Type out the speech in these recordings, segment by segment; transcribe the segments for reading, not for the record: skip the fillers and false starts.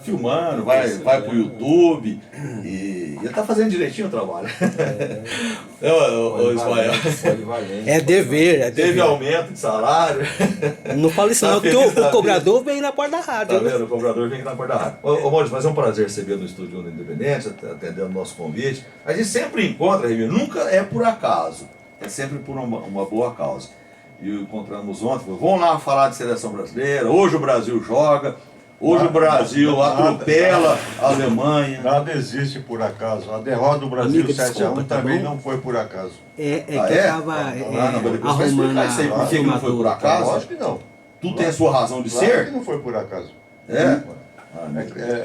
filmando, vai pro YouTube. E ele tá fazendo direitinho o trabalho. Ô, Ismael. É dever. Teve aumento de salário. Não fala isso não, porque o cobrador vem na porta da rádio. Tá vendo? O cobrador vem na porta da rádio. Ô Maurício, mas é um prazer receber no Estúdio Onda Independente, atendendo o nosso convite. A gente sempre encontra, Remir, nunca é por acaso. É sempre por uma boa causa. E encontramos ontem, vamos lá falar de seleção brasileira. Hoje o Brasil joga. Hoje o Brasil atropela a Alemanha. Nada existe por acaso. A derrota do Brasil 7-1 também não foi por acaso. Que eu tava arrumando isso aí, por que não foi por acaso? Lógico que não. Tudo tem a sua razão de ser? Claro que não foi por acaso.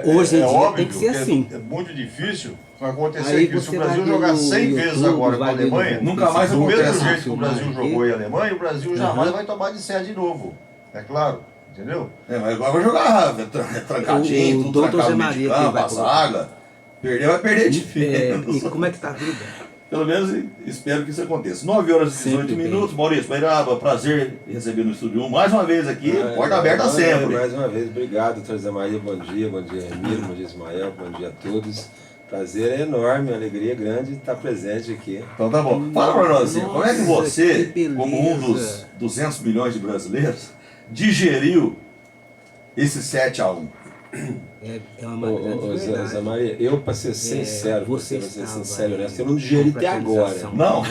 Hoje em dia óbvio tem que ser assim. É muito difícil acontecer Aí isso. Se você o Brasil vai jogar ver 100 vezes YouTube, agora com a vai ver Alemanha, nunca mais do mesmo acontece. jeito que o Brasil jogou em Alemanha, o Brasil jamais vai tomar de 7 de novo. É claro. Entendeu? Mas agora vai jogar trancadinho, tudo trancado no meio de campo, a zaga. Perder, vai perder difícil. E como é que tá a vida? Pelo menos espero que isso aconteça. 9 horas e 18 minutos. Maurício Beiraba, prazer em receber no Estúdio 1 mais uma vez aqui, porta aberta sempre. Mais uma vez, obrigado, doutor Zé Maria, bom dia Remiro, bom dia Ismael, bom dia a todos. Prazer é enorme, alegria grande estar presente aqui. Então tá bom. Fala pra nós, assim, como é que você, que beleza. como um dos 200 milhões de brasileiros, digeriu esse 7-1? É uma grande verdade. Zé Maria, eu para ser sincero, você para ser estava sincero, aí honesto, eu não digeri até agora. Não?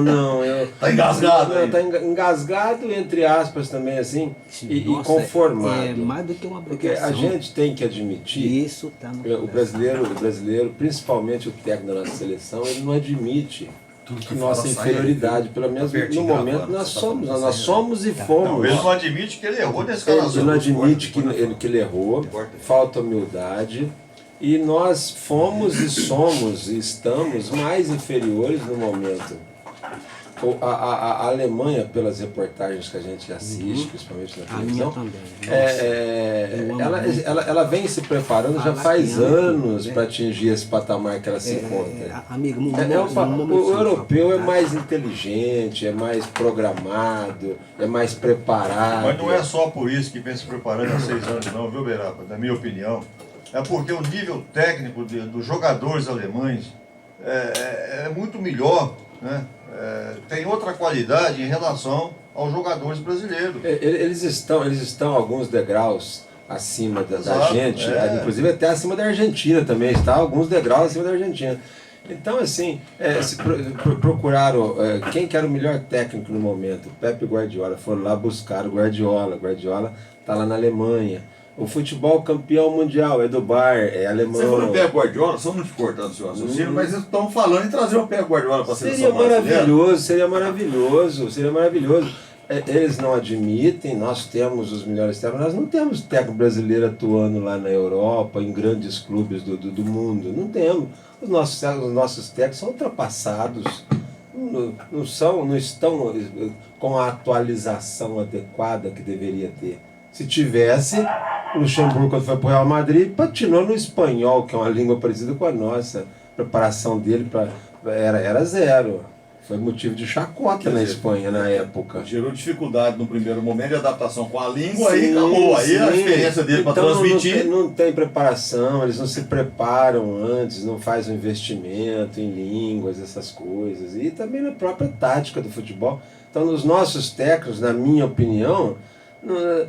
Não, eu... Tá engasgado aí? Tá engasgado, entre aspas, também, assim, e Nossa, conformado. É mais do que uma Porque obrigação. a gente tem que admitir, Isso tá no o brasileiro, principalmente o técnico da nossa seleção, ele não admite nossa inferioridade, pelo menos no momento nós somos e fomos. Ele não admite que ele errou nesse Ele caso. não admite que ele errou, falta humildade, e nós fomos e somos e estamos mais inferiores no momento. A Alemanha, pelas reportagens que a gente assiste, principalmente na televisão, ela vem se preparando já faz anos para atingir esse patamar que ela se encontra. O europeu é mais inteligente, é mais programado, é mais preparado. Mas não é só por isso que vem se preparando há 6 anos não, viu, Beirapa? Na minha opinião. É porque o nível técnico dos jogadores alemães é muito melhor, né? Tem outra qualidade em relação aos jogadores brasileiros. Eles estão alguns degraus acima da gente, inclusive até acima da Argentina também, está alguns degraus acima da Argentina. Então, assim, se procuraram quem que era o melhor técnico no momento, Pepe Guardiola, foram lá buscar o Guardiola está lá na Alemanha. O futebol campeão mundial é do Bar, é alemão. Você falou Pep Guardiola, só muito cortando o seu raciocínio, mas estão falando em trazer o Pep Guardiola para a seleção brasileira. Seria maravilhoso. Eles não admitem, nós temos os melhores técnicos, nós não temos técnico brasileiro atuando lá na Europa, em grandes clubes do mundo, não temos. Os nossos técnicos são ultrapassados, não estão com a atualização adequada que deveria ter. Se tivesse, o Luxemburgo, quando foi para o Real Madrid, patinou no espanhol, que é uma língua parecida com a nossa. A preparação dele era zero. Foi motivo de chacota na Espanha na época. Gerou dificuldade no primeiro momento de adaptação com a língua, aí acabou. Aí a experiência dele para transmitir. Não tem preparação, eles não se preparam antes, não fazem um investimento em línguas, essas coisas. E também na própria tática do futebol. Então, nos nossos técnicos, na minha opinião,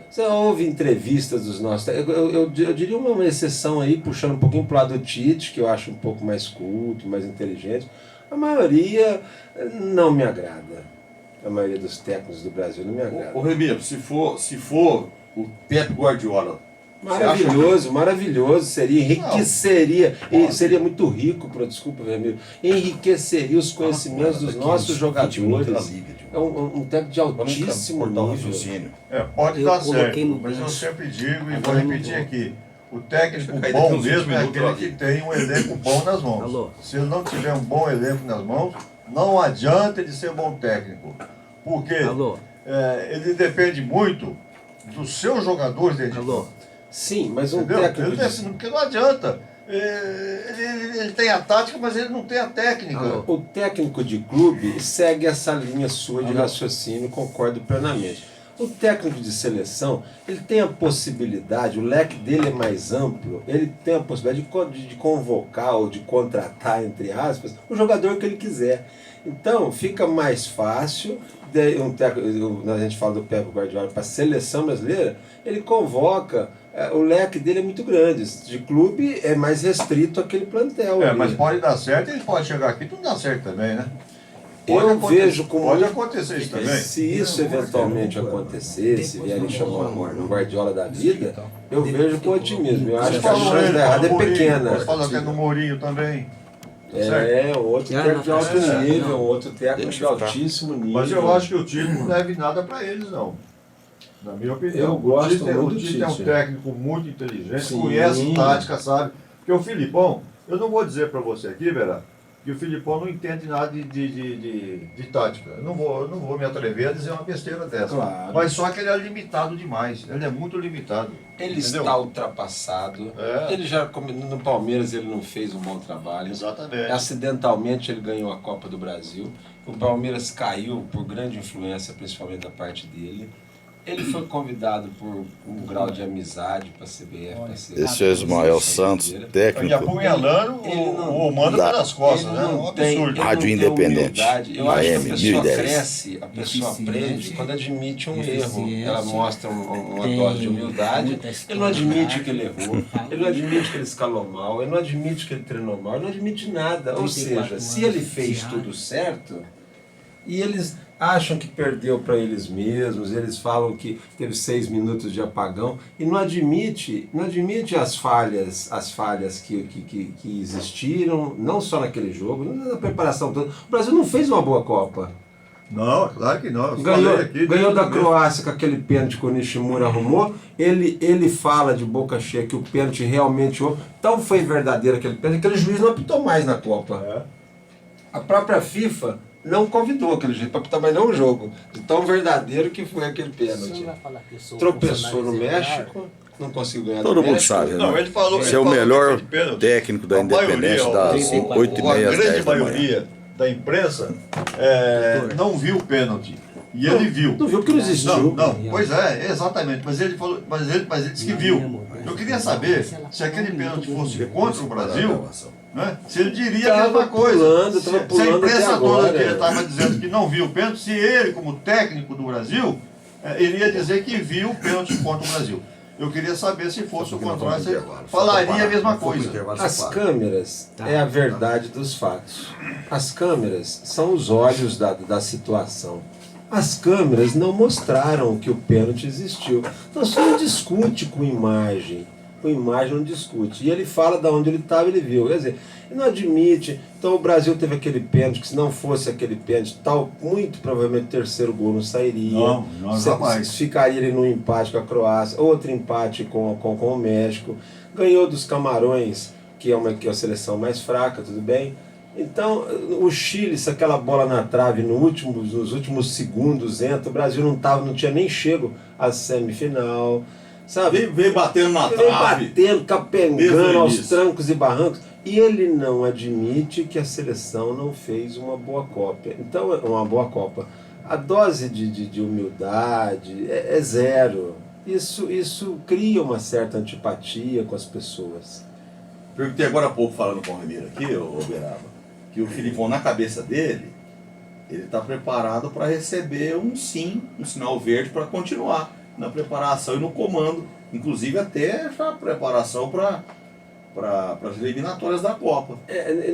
você ouve entrevistas dos nossos técnicos, eu diria uma exceção aí, puxando um pouquinho para o lado do Tite, que eu acho um pouco mais culto, mais inteligente. A maioria não me agrada. A maioria dos técnicos do Brasil não me agrada. Ô Remiro, se for o Pep Guardiola, maravilhoso, enriqueceria, seria muito rico, desculpa, Remiro, enriqueceria os conhecimentos dos nossos jogadores. É um técnico de altíssimo nível. Pode dar certo, mas eu sempre digo e vou repetir aqui. O técnico bom mesmo é aquele que tem um elenco bom nas mãos. Se ele não tiver um bom elenco nas mãos, não adianta ele ser bom técnico. Porque ele depende muito dos seus jogadores dentro de campo. Sim, mas um técnico... Porque não adianta. Ele tem a tática, mas ele não tem a técnica. O técnico de clube segue essa linha sua de raciocínio, concordo plenamente. O técnico de seleção, ele tem a possibilidade, o leque dele é mais amplo, ele tem a possibilidade de convocar ou de contratar, entre aspas, o jogador que ele quiser. Então, fica mais fácil, a gente fala do Pep Guardiola, para a seleção brasileira, ele convoca, o leque dele é muito grande, de clube é mais restrito aquele plantel. Mas pode dar certo, ele pode chegar aqui e não dá certo também, né? Vejo como... Pode acontecer isso também. Se isso eventualmente acontecer, se vierem chamar um Guardiola da vida, eu vejo com otimismo. Eu acho que a chance da errada é pequena. Você falou até do Mourinho também. Outro técnico de alto nível, outro técnico de altíssimo nível. Mas eu acho que o Tite não deve nada para eles, não. Na minha opinião. Eu gosto muito do Tite. É um técnico muito inteligente, Sim. conhece tática, sabe? Porque o Filipão, eu não vou dizer para você aqui, Vera, que o Filipão não entende nada de tática. Eu não vou me atrever a dizer uma besteira dessa. Claro. Mas só que ele é limitado demais. Ele é muito limitado. Ele entendeu? está ultrapassado. Ele já no Palmeiras ele não fez um bom trabalho. Exatamente. Acidentalmente ele ganhou a Copa do Brasil. O Palmeiras caiu por grande influência, principalmente da parte dele. Ele foi convidado por um grau de amizade para a CBF. Esse é Ismael Santos, E técnico apunhalando o mando pelas costas, né? Um absurdo. Rádio Independente, Eu acho que a AM pessoa 1010. cresce, a pessoa aprende quando admite um erro. Ela mostra uma dose de humildade. Ele não admite que ele errou, ele não admite que ele escalou mal, ele não admite que ele treinou mal, ele não admite nada. Ou seja, se ele fez tudo certo, e eles acham que perdeu para eles mesmos, eles falam que teve 6 minutos de apagão e não admite as falhas que existiram, não só naquele jogo, na preparação toda. O Brasil não fez uma boa Copa. Não, claro que não. Ganhou da Croácia com aquele pênalti que o Nishimura arrumou. Ele fala de boca cheia que o pênalti realmente houve. Então foi verdadeiro aquele pênalti, aquele juiz não apitou mais na Copa. A própria FIFA não convidou aquele jeito para apitar mais não o jogo. De tão verdadeiro que foi aquele pênalti. Tropeçou no México, não conseguiu ganhar. Todo mundo sabe, né? Não, ele falou. Você é o melhor técnico da Independente das 8h30 A às 10 grande da manhã. maioria da imprensa não viu o pênalti. E ele viu. Não viu porque não existiu. Não, pois é, exatamente. Mas ele falou, mas ele disse que viu. Eu queria saber se aquele pênalti fosse contra o Brasil, né? Se ele diria a mesma coisa. Se a imprensa toda que ele estava dizendo que não viu o pênalti, se ele, como técnico do Brasil, iria dizer que viu o pênalti contra o Brasil. Eu queria saber se fosse o contrário, se ele falaria a mesma coisa. As câmeras é a verdade dos fatos. As câmeras são os olhos da situação. As câmeras não mostraram que o pênalti existiu. Então você não discute com imagem. Com imagem não discute. E ele fala de onde ele estava, ele viu. Quer dizer, ele não admite. Então o Brasil teve aquele pênalti, que se não fosse aquele pênalti, muito provavelmente o terceiro gol não sairia. Não, jamais. Ficaria ele num empate com a Croácia, outro empate com o México. Ganhou dos Camarões, que é uma seleção mais fraca, tudo bem. Então, o Chile, se aquela bola na trave nos últimos segundos entra, o Brasil não tinha nem chego à semifinal, sabe? Veio batendo na trave. Veio batendo, capengando aos trancos e barrancos. E ele não admite que a seleção não fez uma boa Copa. Então, uma boa Copa. A dose de humildade é zero. Isso cria uma certa antipatia com as pessoas. Perguntei agora há pouco, falando com o Ramiro aqui, ô Beraba, que o Filipão, na cabeça dele, ele está preparado para receber um sim, um sinal verde para continuar na preparação e no comando, inclusive até a preparação para as eliminatórias da Copa.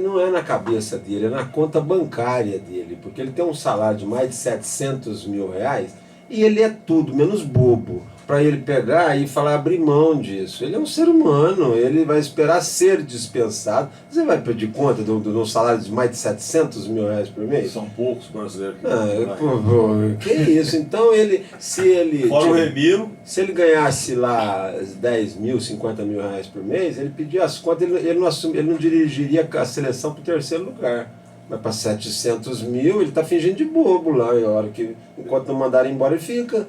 Não é na cabeça dele, é na conta bancária dele, porque ele tem um salário de mais de 700 mil reais e ele é tudo menos bobo para ele pegar e falar, abrir mão disso. Ele é um ser humano, ele vai esperar ser dispensado. Você vai pedir conta de um salário de mais de 700 mil reais por mês? São poucos brasileiros. Que isso? Então Fora o Remiro. Se ele ganhasse lá 10 mil, 50 mil reais por mês, ele pedia as contas, ele não dirigiria a seleção para o terceiro lugar. Mas para 700 mil, ele está fingindo de bobo lá, e a hora que, enquanto não mandarem embora, ele fica.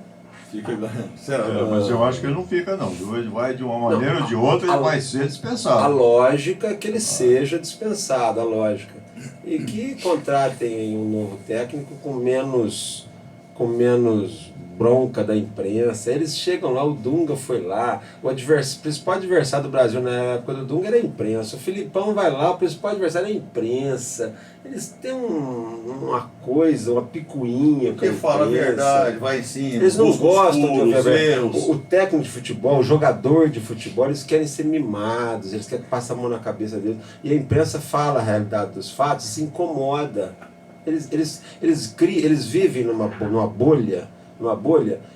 Mas eu acho que ele não fica, não. Ele vai de uma maneira ou de outra, ele vai ser dispensado. A lógica é que ele seja dispensado, a lógica. E que contratem um novo técnico com menos bronca da imprensa. Eles chegam lá, o Dunga foi lá, o principal adversário do Brasil na época do Dunga era a imprensa. O Filipão vai lá, o principal adversário é a imprensa. Eles têm uma coisa, uma picuinha com a Porque fala a imprensa. verdade, vai em cima. Eles não gostam de ouvir a verdade. erros. O técnico de futebol, o jogador de futebol, eles querem ser mimados, eles querem passar a mão na cabeça deles. E a imprensa fala a realidade dos fatos, se incomoda. Eles vivem numa bolha,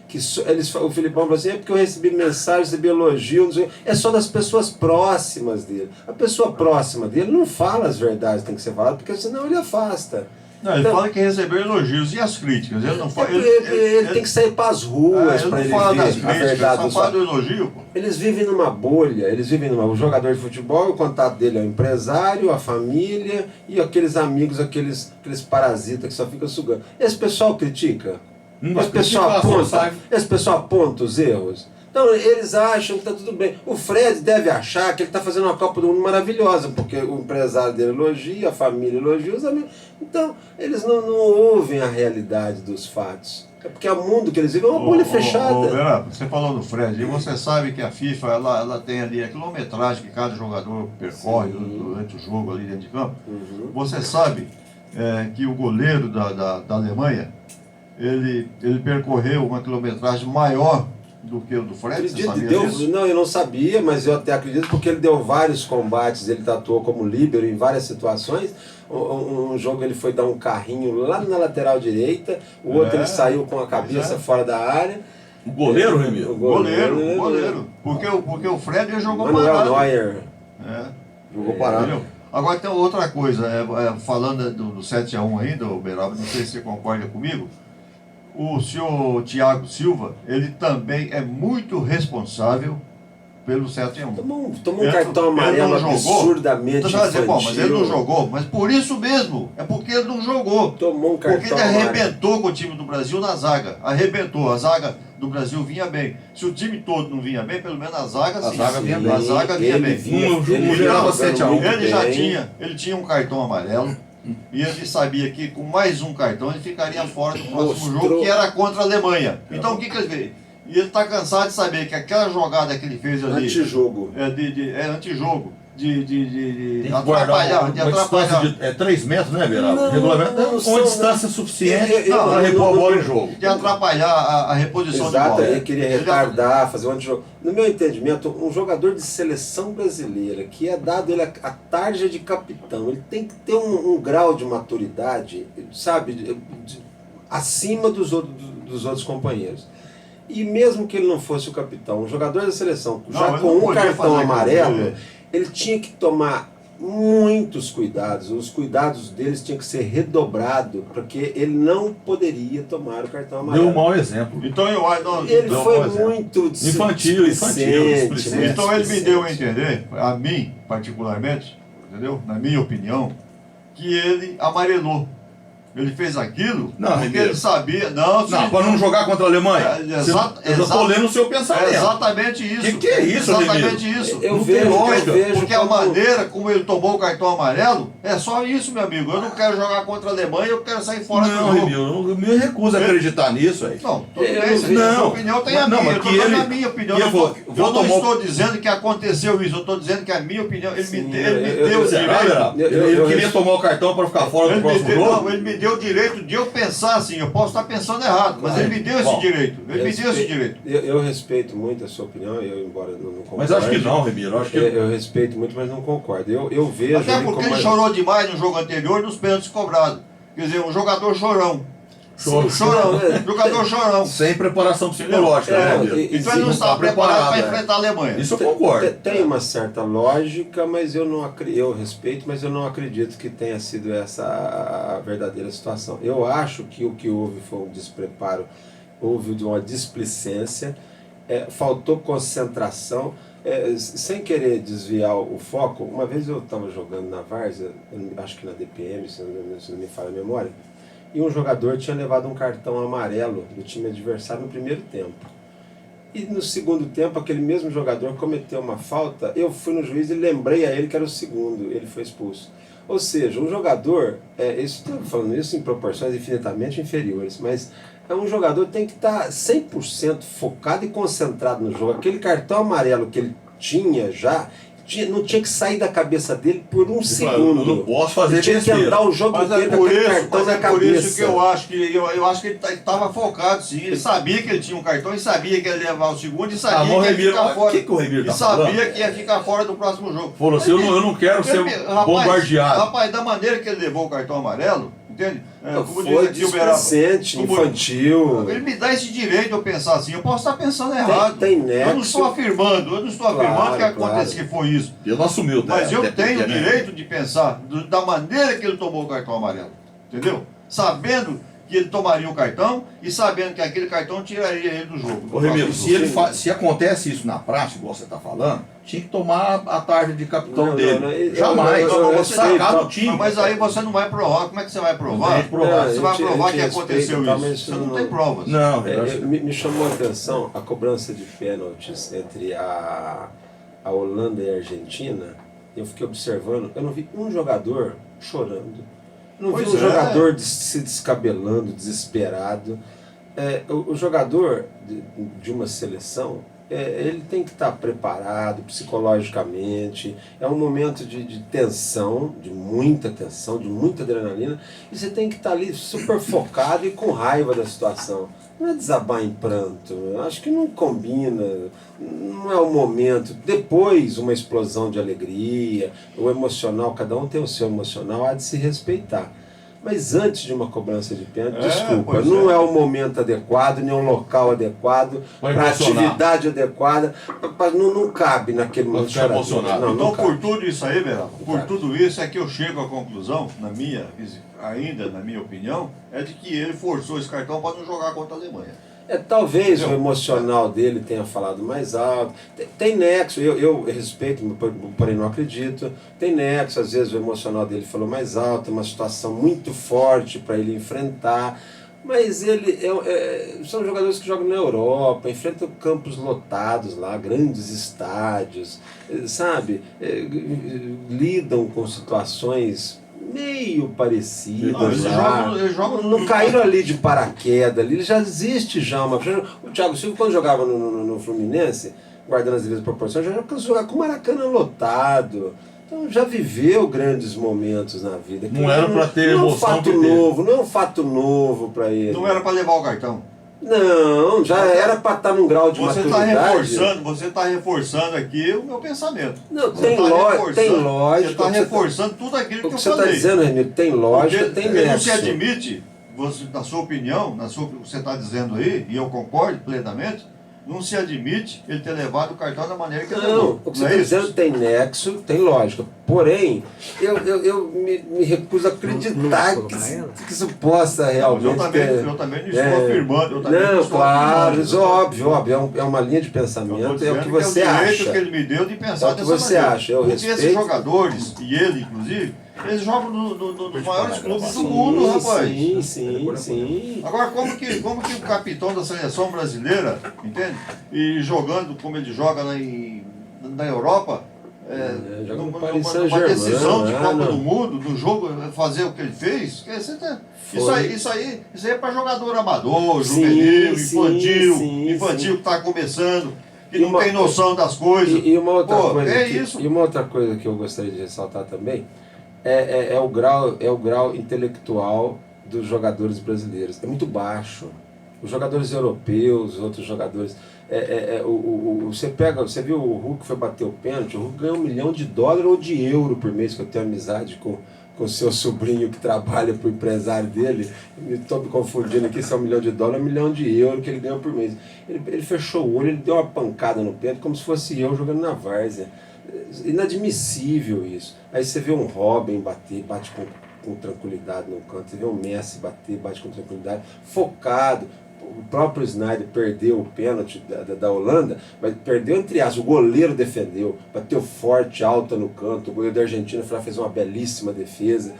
que o Filipão falou assim, é porque eu recebi mensagem, recebi elogio, não sei, é só das pessoas próximas dele. A pessoa próxima dele não fala as verdades que tem que ser falado, porque senão ele afasta. Não, ele fala que recebeu elogios e as críticas. Ele não fala. Ele tem que sair para as ruas para ele fala das ver a críticas, verdade só dos fala fatos. do elogio, pô. Eles vivem numa bolha, o jogador de futebol, o contato dele é o empresário, a família e aqueles amigos, aqueles parasitas que só ficam sugando. Esse pessoal critica? Esse pessoal aponta os erros? Então, eles acham que está tudo bem. O Fred deve achar que ele está fazendo uma Copa do Mundo maravilhosa, porque o empresário dele elogia, a família elogia, os amigos. Então, eles não ouvem a realidade dos fatos. É porque o mundo que eles vivem é uma bolha fechada. Vera, você falou do Fred, e você sabe que a FIFA ela tem ali a quilometragem que cada jogador percorre durante o jogo ali dentro de campo. Você sabe que o goleiro da Alemanha, ele percorreu uma quilometragem maior do que o do Fred? Você sabia disso? Não, eu não sabia, mas eu até acredito porque ele deu vários combates, ele atuou como líbero em várias situações. Um jogo ele foi dar um carrinho lá na lateral direita, o outro ele saiu com a cabeça fora da área. O goleiro, Remiro? O goleiro. Porque o Fred ele jogou Manuel parado. Neuer. Jogou parado. Entendeu? Agora tem outra coisa, falando do 7-1 ainda, Beraba, não sei se você concorda comigo. O senhor Thiago Silva, ele também é muito responsável pelo 7-1. Tomou um cartão amarelo absurdamente infantil. Mas ele não jogou, mas por isso mesmo, é porque ele não jogou. Tomou um cartão porque ele arrebentou com o time do Brasil na zaga. Arrebentou, a zaga do Brasil vinha bem. Se o time todo não vinha bem, pelo menos a zaga sim. A zaga vinha bem. A zaga vinha bem. Ele tinha um cartão amarelo. E ele sabia que com mais um cartão ele ficaria fora do próximo jogo, que era contra a Alemanha. Então o que ele fez? E ele está cansado de saber que aquela jogada que ele fez ali... Antijogo. Antijogo. De atrapalhar. 3 metros, né, Beraba? Regulamento não, uma distância suficiente para repor a bola em jogo. De atrapalhar a reposição de bola. Ele queria retardar, fazer um antijogo. No meu entendimento, um jogador de seleção brasileira, que é dado ele a tarja de capitão, ele tem que ter um grau de maturidade, sabe, acima dos outros companheiros. E mesmo que ele não fosse o capitão, um jogador da seleção, já com um cartão amarelo, ele tinha que tomar muitos cuidados. Os cuidados deles tinham que ser redobrados, porque ele não poderia tomar o cartão amarelo. Deu um mau exemplo. Então ele foi muito infantil. Então ele me deu a entender, a mim particularmente, entendeu? Na minha opinião, que ele amarelou. Ele fez aquilo porque ele sabia... Não, para não jogar contra a Alemanha. Eu já estou lendo o seu pensamento. É exatamente isso. Que é isso, exatamente isso. Eu vejo porque a maneira como ele tomou o cartão amarelo é só isso, meu amigo. Eu não quero jogar contra a Alemanha, eu quero sair fora do jogo. Não, eu me recuso a acreditar nisso. Não, tudo bem. Sua opinião tem a minha. Eu estou dando a minha opinião. Eu não estou dizendo que aconteceu isso. Eu estou dizendo que a minha opinião... Ele me deu o direito... Ele queria tomar o cartão para ficar fora do próximo jogo? Não, ele me deu o direito de eu pensar assim. Eu posso estar pensando errado, mas ele me deu esse direito. Ele me deu esse direito. Eu respeito muito a sua opinião, embora não concorde. Mas acho que não, Remiro. Eu respeito muito, mas não concordo. Eu vejo... Até porque ele chorou demais no jogo anterior nos pênaltis cobrados. Quer dizer, um jogador chorão. Jogador chorão. Sem preparação psicológica, então ele não estava preparado para enfrentar a Alemanha. Isso eu concordo. Tem uma certa lógica, mas eu respeito, mas eu não acredito que tenha sido essa a verdadeira situação. Eu acho que o que houve foi um despreparo, houve uma displicência, faltou concentração. Sem querer desviar o foco, uma vez eu estava jogando na Várzea, acho que na DPM, se não me falha a memória, e um jogador tinha levado um cartão amarelo do time adversário no primeiro tempo. E no segundo tempo, aquele mesmo jogador cometeu uma falta, eu fui no juiz e lembrei a ele que era o segundo, ele foi expulso. Ou seja, um jogador, estou falando isso em proporções infinitamente inferiores, mas um jogador tem que estar 100% focado e concentrado no jogo. Aquele cartão amarelo que ele tinha já, não tinha que sair da cabeça dele por um segundo. Eu não posso fazer ele tinha que andar o jogo inteiro com aquele cartão na cabeça. Por isso que eu acho que ele estava focado, sim. Ele sabia que ele tinha um cartão e sabia que ele ia levar o segundo e sabia que ia ficar fora. Que o Remiro tá sabia que ia ficar fora do próximo jogo. Falou assim, eu não quero ser bombardeado. Rapaz, da maneira que ele levou o cartão amarelo, entende? Foi displicente, infantil. Ele me dá esse direito de eu pensar assim. Eu posso estar pensando errado. Tem nexo. Eu não estou afirmando que acontece, que foi isso. Ele não assumiu, mas eu tenho o direito de pensar da maneira que ele tomou o cartão amarelo. Entendeu? Sabendo que ele tomaria o cartão e sabendo que aquele cartão tiraria ele do jogo. Ô, Remiro, se acontece isso na prática, igual você está falando, tinha que tomar a tarde de capitão dele. Jamais. Você sacar do time. Mas aí você não vai provar. Como é que você vai provar? Você vai provar que aconteceu isso. Você não tem provas. Não, me chamou a atenção a cobrança de pênaltis entre a Holanda e a Argentina. Eu fiquei observando, eu não vi um jogador chorando. Não vi um jogador se descabelando, desesperado. O jogador de uma seleção, ele tem que estar preparado psicologicamente. É um momento de tensão, de muita adrenalina. E você tem que estar ali super focado e com raiva da situação. Não é desabar em pranto. Acho que não combina. Não é o momento. Depois, uma explosão de alegria, o emocional, cada um tem o seu emocional, há de se respeitar. Mas antes de uma cobrança de pênalti, desculpa, não é o momento adequado, nem o local adequado, para a atividade adequada, não cabe naquele momento. Então, por tudo isso aí, Verão, por tudo isso é que eu chego à conclusão, ainda na minha opinião, é de que ele forçou esse cartão para não jogar contra a Alemanha. Talvez o emocional dele tenha falado mais alto. Tem nexo, eu respeito, porém não acredito. Tem nexo, às vezes o emocional dele falou mais alto, uma situação muito forte para ele enfrentar. Mas ele são jogadores que jogam na Europa, enfrentam campos lotados lá, grandes estádios, sabe? Lidam com situações meio parecidas lá. Não caíram ali de paraquedas, ali já existe já uma. O Thiago Silva, quando jogava no Fluminense, guardando as devidas proporções, já jogava com o Maracanã lotado. Então já viveu grandes momentos na vida. Não era para ter emoção. Não é um fato novo para ele. Não era para levar o cartão. Não, já era para estar num grau de maturidade. Você está reforçando aqui o meu pensamento. Não, tem lógica. Você está reforçando tudo aquilo que eu falei. O que você está dizendo, Remiro, tem lógica, tem nexo. Não se admite, na sua opinião, que você está dizendo aí, e eu concordo plenamente, não se admite ele ter levado o cartão da maneira que ele levou. Não, o que você está dizendo tem nexo, tem lógica. Porém, eu me recuso a acreditar que isso possa realmente eu também não estou afirmando. Claro, isso é óbvio, é uma linha de pensamento, é o que você acha. É o direito que ele me deu de pensar dessa maneira. Porque esses jogadores, e ele inclusive, eles jogam nos maiores clubes do mundo, rapaz. Sim. Agora, como que o capitão da seleção brasileira, entende? E jogando como ele joga na Europa, numa decisão de Copa do Mundo, no jogo, fazer o que ele fez, isso aí é para jogador amador, juvenil, infantil que está começando, que não tem noção das coisas. E uma outra coisa que eu gostaria de ressaltar também é o grau intelectual dos jogadores brasileiros. É muito baixo. Os jogadores europeus, outros jogadores... Você viu o Hulk foi bater o pênalti, o Hulk ganhou $1 milhão ou de euro por mês, que eu tenho amizade com o seu sobrinho que trabalha para o empresário dele. Estou me confundindo aqui se é $1 milhão, €1 milhão que ele ganhou por mês. Ele fechou o olho, ele deu uma pancada no pênalti como se fosse eu jogando na várzea. Inadmissível isso. Aí você vê um Robin bate com tranquilidade no canto, você vê um Messi bate com tranquilidade, focado. O próprio Sneijder perdeu o pênalti da Holanda, mas perdeu entre aspas, o goleiro defendeu, bateu forte, alta no canto, o goleiro da Argentina fez uma belíssima defesa.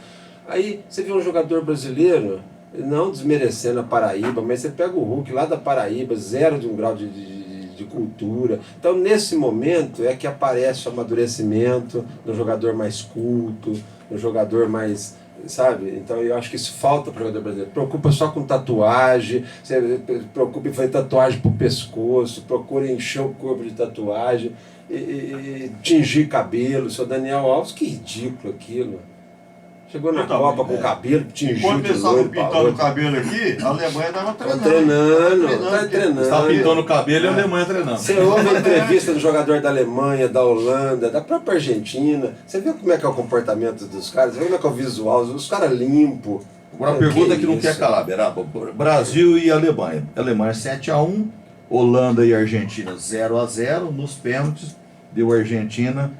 Aí você vê um jogador brasileiro, não desmerecendo a Paraíba, mas você pega o Hulk lá da Paraíba, 0 de um grau de de cultura. Então, nesse momento, é que aparece o amadurecimento no jogador mais culto, no jogador mais, sabe? Então, eu acho que isso falta para o jogador brasileiro. Preocupa só com tatuagem, você preocupa em fazer tatuagem pro pescoço, procura encher o corpo de tatuagem, e tingir cabelo. Seu Daniel Alves, que ridículo aquilo. Chegou na Copa com o cabelo, tingiu enquanto de eles estavam loiro. pintando o cabelo aqui, a Alemanha estava Tá treinando. treinando. Está pintando o cabelo e a Alemanha treinando. Você ouve a entrevista do jogador da Alemanha, da Holanda, da própria Argentina. Você vê como é que é o comportamento dos caras, você vê como é que é o visual, os caras limpos. Agora a pergunta que não quer calar, Beraba. Brasil e Alemanha. Alemanha 7-1, Holanda e Argentina 0-0, nos pênaltis deu Argentina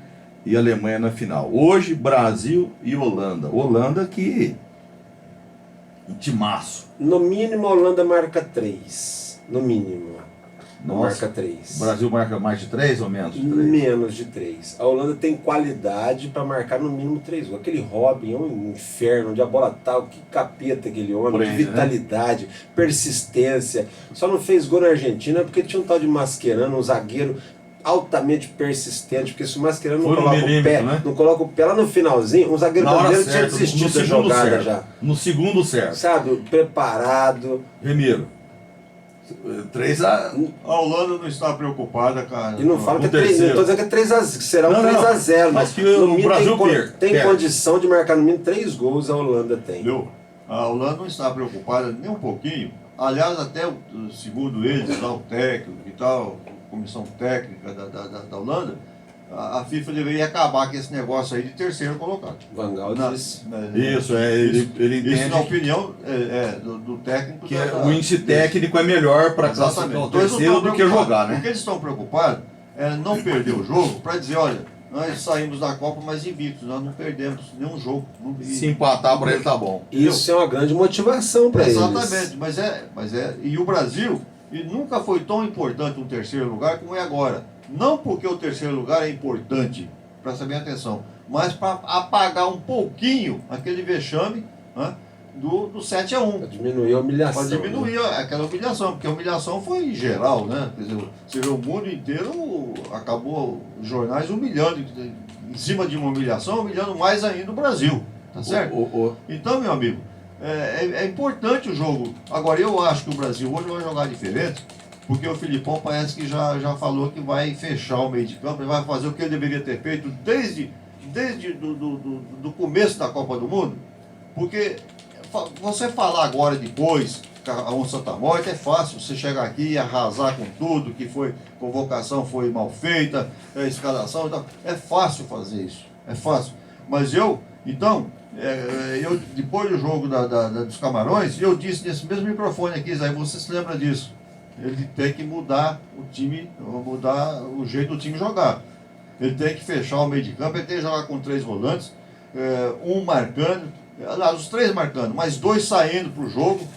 e Alemanha na final. Hoje, Brasil e Holanda. Holanda que... um timaço. No mínimo a Holanda marca 3. No mínimo. Não marca 3. O Brasil marca mais de 3 ou menos de 3? Menos de 3. A Holanda tem qualidade para marcar no mínimo 3 gols. Aquele Robin é um inferno, onde a bola tá, que capeta aquele homem, Prende, de vitalidade, persistência. Só não fez gol na Argentina porque tinha um tal de Mascherano, um zagueiro altamente persistente, porque se o Mascherano não coloca o pé, né? Não coloca o pé lá no finalzinho, um zagueiro brasileiro tinha desistido da jogada certo, já. No segundo certo. Sabe, preparado. Remiro. 3-1. A Holanda não está preocupada, cara. E não fala que é 3, não estou dizendo que é 3-0, será um 3-0, mas que o Brasil tem condição de marcar no mínimo 3 gols, a Holanda tem. Entendeu? A Holanda não está preocupada nem um pouquinho. Aliás, até segundo eles, lá, o técnico e tal, a comissão técnica da Holanda, a FIFA deveria acabar com esse negócio aí de terceiro colocado. Van Gaal disse. Isso, ele entende. Isso, na opinião do técnico. Que o índice técnico é melhor para classificar o terceiro do que jogar, né? Porque eles estão preocupados é não perder o jogo para dizer, olha, nós saímos da Copa mais invictos, nós não perdemos nenhum jogo. Se empatar para ele tá bom. Isso é uma grande motivação para eles. Exatamente, mas é. E o Brasil, e nunca foi tão importante um terceiro lugar como é agora. Não porque o terceiro lugar é importante, presta bem atenção, mas para apagar um pouquinho aquele vexame, né, do 7-1. Para diminuir a humilhação. Para diminuir aquela humilhação, porque a humilhação foi geral, né? Quer dizer, você vê o mundo inteiro, acabou os jornais humilhando, em cima de uma humilhação, humilhando mais ainda o Brasil, tá certo? Então, meu amigo, é importante o jogo. Agora, eu acho que o Brasil hoje vai jogar diferente, porque o Filipão parece que já falou que vai fechar o meio de campo, ele vai fazer o que ele deveria ter feito desde do começo da Copa do Mundo, porque você falar agora depois que a onça está morta é fácil, você chegar aqui e arrasar com tudo, que foi convocação foi mal feita, escalação e tal, é fácil fazer isso, é fácil, mas eu depois do jogo dos Camarões, eu disse nesse mesmo microfone aqui, Zé, você se lembra disso? Ele tem que mudar o time, mudar o jeito do time jogar. Ele tem que fechar o meio de campo, ele tem que jogar com 3 volantes, um marcando, aliás, os 3 marcando, mas 2 saindo para o jogo,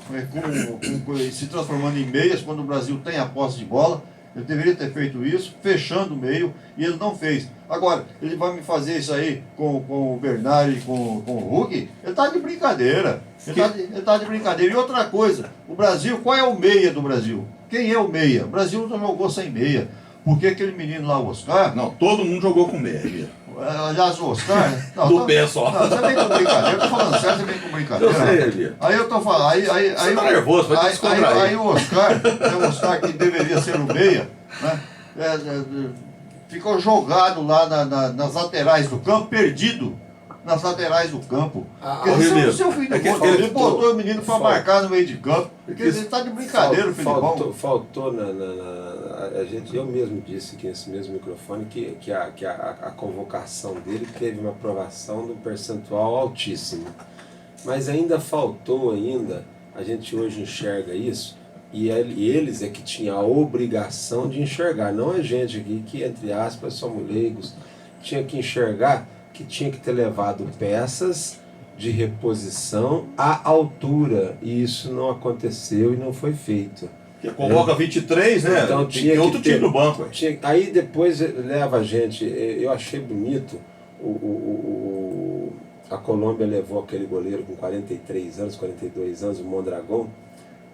se transformando em meias, quando o Brasil tem a posse de bola. Ele deveria ter feito isso, fechando o meio, e ele não fez. Agora, ele vai me fazer isso aí com o Bernard e com o Hulk? Ele está de brincadeira. Ele tá de brincadeira. E outra coisa, o Brasil, qual é o meia do Brasil? Quem é o meia? O Brasil não jogou sem meia. Porque aquele menino lá, o Oscar... Não, todo mundo jogou com meia. Aliás, o Oscar... Não, do pé só. Não, você vem com brincadeira. Eu tô falando sério, você vem com brincadeira. Eu sei, Elia. Aí eu tô falando... Você tá nervoso, vai descontrair. Aí o Oscar, que deveria ser o meia, né? Ficou jogado lá nas laterais do campo, perdido nas laterais do campo. Seu filho ele botou o menino para marcar no meio de campo. Porque ele está de brincadeira, Filipão. Faltou a gente, eu mesmo disse aqui nesse mesmo microfone que a convocação dele teve uma aprovação de um percentual altíssimo. Mas ainda faltou a gente hoje enxerga isso, e eles é que tinham a obrigação de enxergar, não a gente aqui que, entre aspas, somos leigos, tinha que enxergar que tinha que ter levado peças de reposição à altura, e isso não aconteceu e não foi feito. Porque convoca 23, né? Então tinha que outro time no banco. Aí depois leva a gente, eu achei bonito, a Colômbia levou aquele goleiro com 43 anos, 42 anos, o Mondragón,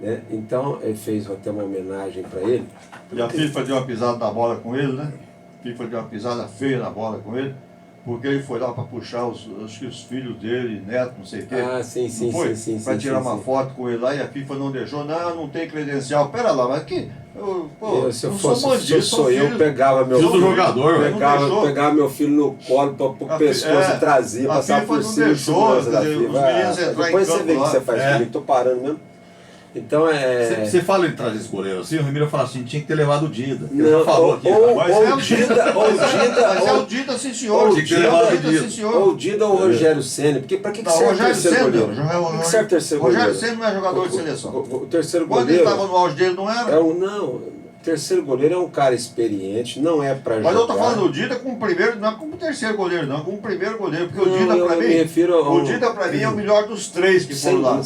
Né? Então, ele fez até uma homenagem para ele. E a FIFA deu uma pisada na bola com ele, né? A FIFA deu uma pisada feia na bola com ele, porque ele foi lá para puxar acho que os filhos dele, neto, não sei o quê. Ah, sim, sim, sim. Para tirar uma foto com ele lá e a FIFA não deixou. Não tem credencial. Pera lá, mas que... Se eu fosse eu pegava meu filho, jogador, pegava meu filho no colo para o pescoço e trazia, passava por cima de segurança da FIFA. Depois você vê o que você faz comigo, estou parando mesmo. Então Você fala de trazer esse goleiro assim, o Remiro fala assim, tinha que ter levado o Dida. Não, falou aqui. Mas é o Dida, sim senhor. Ou o Dida ou o Rogério Ceni, porque para que serve o terceiro goleiro? Para que serve o terceiro goleiro? Rogério Ceni não é jogador de seleção. O terceiro Quando goleiro... ele estava no auge dele, não era? Não, o terceiro goleiro é um cara experiente, não é para jogar. Mas eu tô falando do Dida como primeiro, não é como terceiro goleiro, não, como primeiro goleiro, porque Não, o Dida para mim, o Dida para mim é o melhor dos três que foram lá.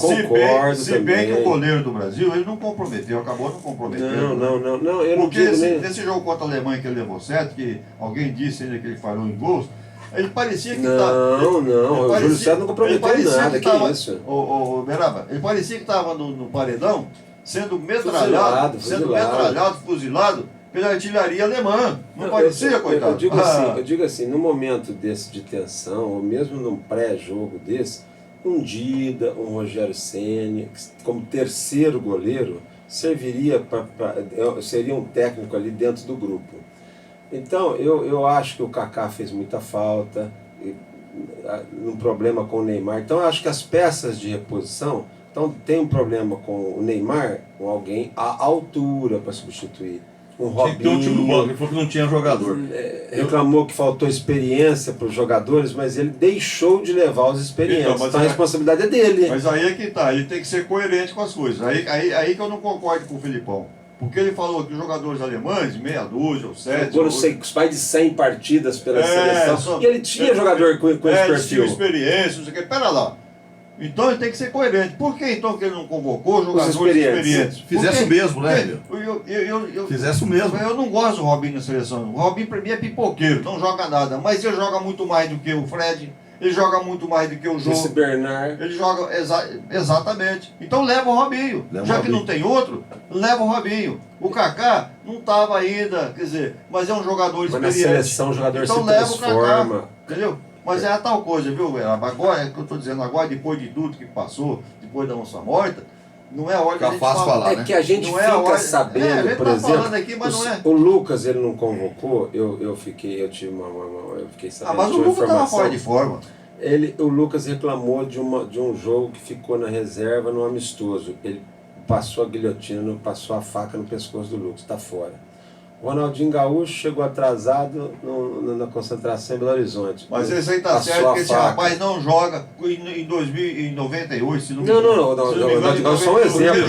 Se bem que o goleiro do Brasil, ele não comprometeu, acabou não comprometendo. Não, eu não porque digo nem... nesse jogo contra a Alemanha que ele levou 7, que alguém disse ainda que ele falhou em gols, ele parecia que o Júlio César não comprometeu nada, que isso? O Beraba, ele parecia que estava no paredão, sendo metralhado, fuzilado pela artilharia alemã. Não parecia, coitado? Eu digo assim, no momento desse de tensão, ou mesmo num pré-jogo desse, um Dida, um Rogério Ceni, como terceiro goleiro, seria um técnico ali dentro do grupo. Então, eu acho que o Kaká fez muita falta, um problema com o Neymar. Então, eu acho que as peças de reposição... Então tem um problema com o Neymar, com alguém à altura para substituir. Um Robinho. Tinha que ter um time do banco, ele falou que não tinha jogador. Reclamou que faltou experiência para os jogadores, mas ele deixou de levar os experientes. Então a responsabilidade é dele. Mas aí é que tá, ele tem que ser coerente com as coisas. Aí que eu não concordo com o Filipão. Porque ele falou que os jogadores alemães, meia dúzia ou 7... Foram mais de 100 partidas pela seleção. E ele tinha jogador com esse perfil. Tinha experiência, não sei o que. Pera lá. Então ele tem que ser coerente. Por que então que ele não convocou jogadores experientes? Fizesse o mesmo, né, Fizesse o mesmo. Eu não gosto do Robinho na seleção. O Robinho para mim é pipoqueiro, não joga nada. Mas ele joga muito mais do que o Fred, ele joga muito mais do que o Jô. Esse Bernard. Ele joga exatamente. Então leva o Robinho. Já que não tem outro, leva o Robinho. O Kaká não estava ainda, quer dizer, mas é um jogador experiente. Mas na seleção o jogador então se leva transforma. O Kaká, entendeu? Mas é a tal coisa, viu? Agora, é o que eu estou dizendo agora, depois de tudo que passou, depois da nossa morte, não é hora de a gente falar. É que a gente fica sabendo, por exemplo, aqui, mas não é. O Lucas ele não convocou, eu fiquei sabendo. Mas o Lucas estava fora de forma. O Lucas reclamou de um jogo que ficou na reserva no amistoso. Ele passou a guilhotina, passou a faca no pescoço do Lucas, está fora. O Ronaldinho Gaúcho chegou atrasado na concentração em Belo Horizonte. Mas esse aí tá certo, porque esse rapaz não joga em 98, se não me engano. Não, Ronaldinho só um exemplo.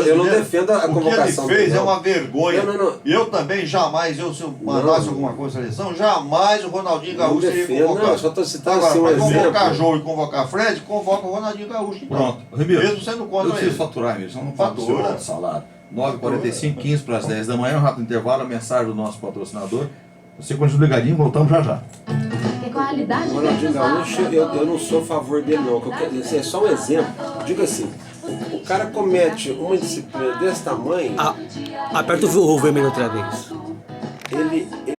Eu não defendo a convocação. O que ele fez é uma vergonha. Eu também jamais, se eu mandasse alguma coisa na seleção, jamais o Ronaldinho Gaúcho seria convocado. Não, só estou citando assim um exemplo. Convocar Jô e convocar Fred, convoca o Ronaldinho Gaúcho. Pronto. Ribeiro, mesmo sendo contra ele. Eu preciso faturar, Ribeiro, senão não fatura. Salário. 9h45, 15 para as 10 da manhã, um rápido intervalo, a mensagem do nosso patrocinador. Você continua ligadinho, voltamos já já. O Ronaldinho Gaúcho, eu não sou a favor dele não. É só um exemplo. Digo assim, o cara comete uma disciplina desse tamanho... Aperta o vermelho outra vez. Ele